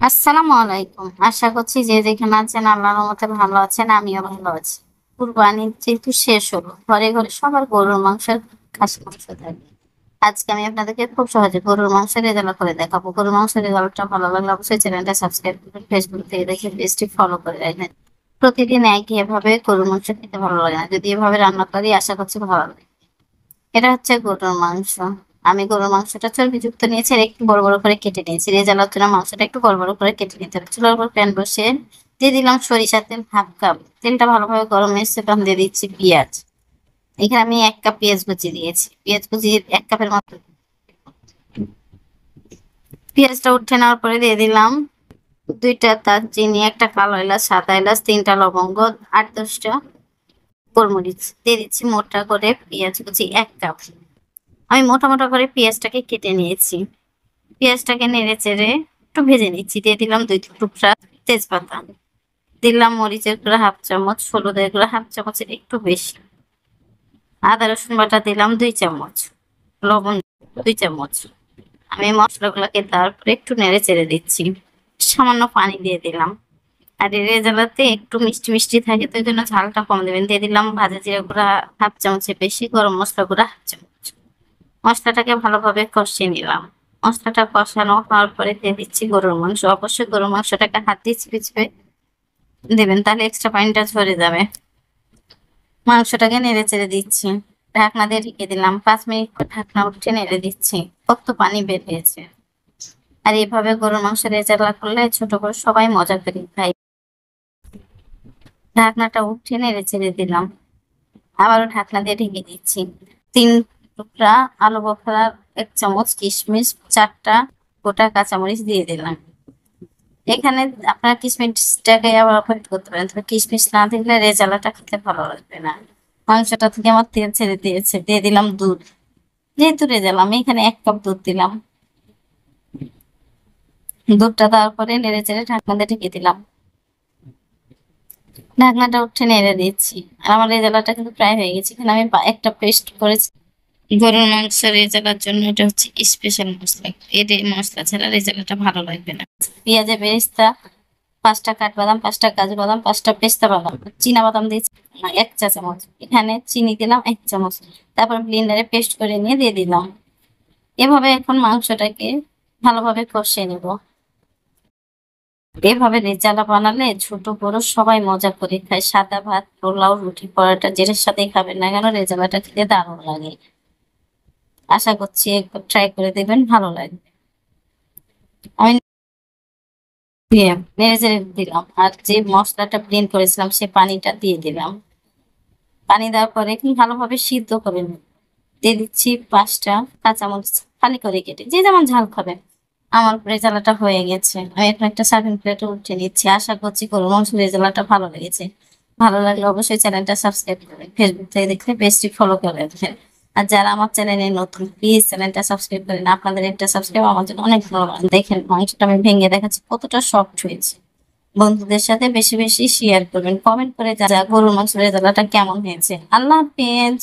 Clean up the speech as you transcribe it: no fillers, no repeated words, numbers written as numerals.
আসসালামু আলাইকুম। আশা করছি যে যেখানে আছেন আল্লাহর রহমতে ভালো আছেন, আমিও ভালো আছি। কুরবানি যেহেতু শেষ হলো, ঘরে ঘরে সবার গরুর মাংসের খাসি মাংস থাকে। আজকে আমি আপনাদেরকে খুব সহজে গরুর মাংসের রেজালা করে দেখাবো। গরুর মাংসের রেজাল্টটা ভালো লাগলে অবশ্যই চ্যানেলটা সাবস্ক্রাইব করবেন, ফেসবুক থেকে দেখে পেজটি ফলো করে রাখবেন। প্রতিদিন একই এভাবে গরুর মাংস খেতে ভালো লাগে না, যদি এভাবে রান্না করি আশা করছি ভালো লাগে। এটা হচ্ছে গরুর মাংস। আমি গরুর মাংসটা চর্বিযুক্ত নিয়েছি আর একটু বড় বড় করে কেটে নিয়েছি। রেজালার জন্য মাংসটা একটু বড় বড় করে কেটে নিতে হবে। চুলার উপর প্যান বসিয়ে দিয়ে দিলাম সরিষার তেল হাফ কাপ। তেলটা ভালোভাবে গরম এসে তখন দিয়ে দিচ্ছি পেঁয়াজ। এখানে আমি 1 কাপ পেঁয়াজ কুচি দিয়েছি। পেঁয়াজ কুচি 1 কাপের মতো। পেঁয়াজটা উঠে নেওয়ার পরে দিয়ে দিলাম 2টা দারচিনি, 1টা কালো এলাচ, সাদা এলাচ, 3টা লবঙ্গ, 8-10টা গোলমরিচ দিয়ে দিচ্ছি। মোটা করে পেঁয়াজ কুচি 1 কাপ। আমি মোটা মোটা করে পেঁয়াজটাকে কেটে নিয়েছি। পেঁয়াজটাকে নেড়ে চেড়ে একটু ভেজে নিচ্ছি। দিয়ে দিলাম 2 টুকরা তেজপাতা, দিলাম মরিচের গুঁড়া হাফ চামচ, হলুদের গুঁড়া হাফ চামচের একটু বেশি, আদা রসুন বাটা দিলাম 2 চামচ, লবণ 2 চামচ। আমি মশলাগুলোকে তারপরে একটু নেড়ে চেড়ে দিচ্ছি। সামান্য পানি দিয়ে দিলাম। আর এই রেজালাতে একটু মিষ্টি মিষ্টি থাকে, তো এই জন্য ঝালটা কম দেবেন। দিয়ে দিলাম ভাজা জিরা গুঁড়া হাফ চামচের বেশি, গরম মশলা গুঁড়া হাফ চামচ। মশলাটাকে ভালোভাবে কষিয়ে নিলাম। মশলাটা কষানো হওয়ার পরে দিয়ে দিচ্ছি গরুর মাংস। অবশ্যই গরুর মাংসটাকে হাত দিয়ে চিপে চিপে দেবেন, তাহলে এক্সট্রা পানিটা ঝরে যাবে। মাংসটাকে নেড়ে চেড়ে দিচ্ছি। ঢাকনা দিয়ে ঢেকে দিলাম। 5 মিনিট পর ঢাকনা উঠে নেড়ে দিচ্ছি। কত পানি বের হয়েছে। আর এইভাবে গরুর মাংস রেজালা করলে ছোট বড় সবাই মজা করে খায়। ঢাকনাটা উঠে নেড়ে চেড়ে দিলাম। আবারও ঢাকনা দিয়ে ঢেকে দিচ্ছি। 3 টুকরা আলু বখরা, 1 চামচ কিশমিশ, 4টা গোটা কাঁচামরিচ দিয়ে দিলাম। এখানে আপনার কিশমিশটাকে আবার অ্যাভয়েড করতে পারেন, তবে কিশমিশ না দিলে রেজালাটা খেতে ভালো লাগবে না। মাংসটা থেকে আমার তেল ছেড়ে দিয়েছে। দিয়ে দিলাম দুধ। যেহেতু রেজালা আমি এখানে 1 কাপ দুধ দিলাম। দুধটা দেওয়ার পরে নেড়ে চেড়ে ঢাকনা দিয়ে ঢেকে দিলাম। ঢাকনাটা উঠে নেড়ে দিচ্ছি। আর আমার রেজালাটা কিন্তু প্রায় হয়ে গেছে। এখানে আমি একটা পেস্ট করেছি গরুর মাংস রেজালার জন্য। এটা হচ্ছে স্পেশাল মশলা। এই মশলা ছাড়া রেজালাটা ভালো লাগবে না। পেঁয়াজে বেরেস্তা, 5টা কাঠবাদাম, 5টা কাজু বাদাম, 5টা পেস্তা বাদাম, চীনা বাদাম দিয়েছি 1 চা চামচ। এখানে চিনি দিলাম 1 চামচ। তারপর ব্লেন্ডারে পেস্ট করে নিয়ে দিয়ে দিলাম। এভাবে এখন মাংসটাকে ভালোভাবে কষিয়ে নেব। এভাবে রেজালা বানালে ছোট বড় সবাই মজা করে খায়। সাদা ভাত, পোলাও, রুটি, পরোটা যেটার সাথেই খাবেন না কেন রেজালাটা খেতে দারুণ লাগে। আশা করছি একবার ট্রাই করে দেবেন, ভালো লাগবে। আমি নেড়ে চেড়ে দিলাম। আর যে মশলাটা ব্লেন্ড করেছিলাম সে পানিটা দিয়ে দিলাম। পানি দেওয়ার পরে কি ভালোভাবে সিদ্ধ করে নিন। দিয়ে দিচ্ছি 5টা কাঁচামরিচ ফালি করে কেটে, যে যেমন ঝাল খাবে। আমার রেজালাটা হয়ে গেছে। আমি এখন একটা সার্ভিং প্লেটে উঠে নিচ্ছি। আশা করছি গরুর মাংস রেজালাটা ভালো লেগেছে। ভালো লাগলে অবশ্যই চ্যানেলটা সাবস্ক্রাইব করবেন, ফেসবুক থেকে দেখলে পেজটি ফলো করে রাখবেন। আর যারা আমার চ্যানেলে নতুন প্লিজ চ্যানেলটা সাবস্ক্রাইব করেন। আপনাদের একটা সাবস্ক্রাইব আমার জন্য অনেক ভালো। দেখেন মাংসটা আমি ভেঙে দেখাচ্ছি কতটা সফট হয়েছে। বন্ধুদের সাথে বেশি বেশি শেয়ার করবেন, কমেন্ট করে যা গরুর মাংস রেজালাটা কেমন হয়েছে। আল্লাহ হাফেজ।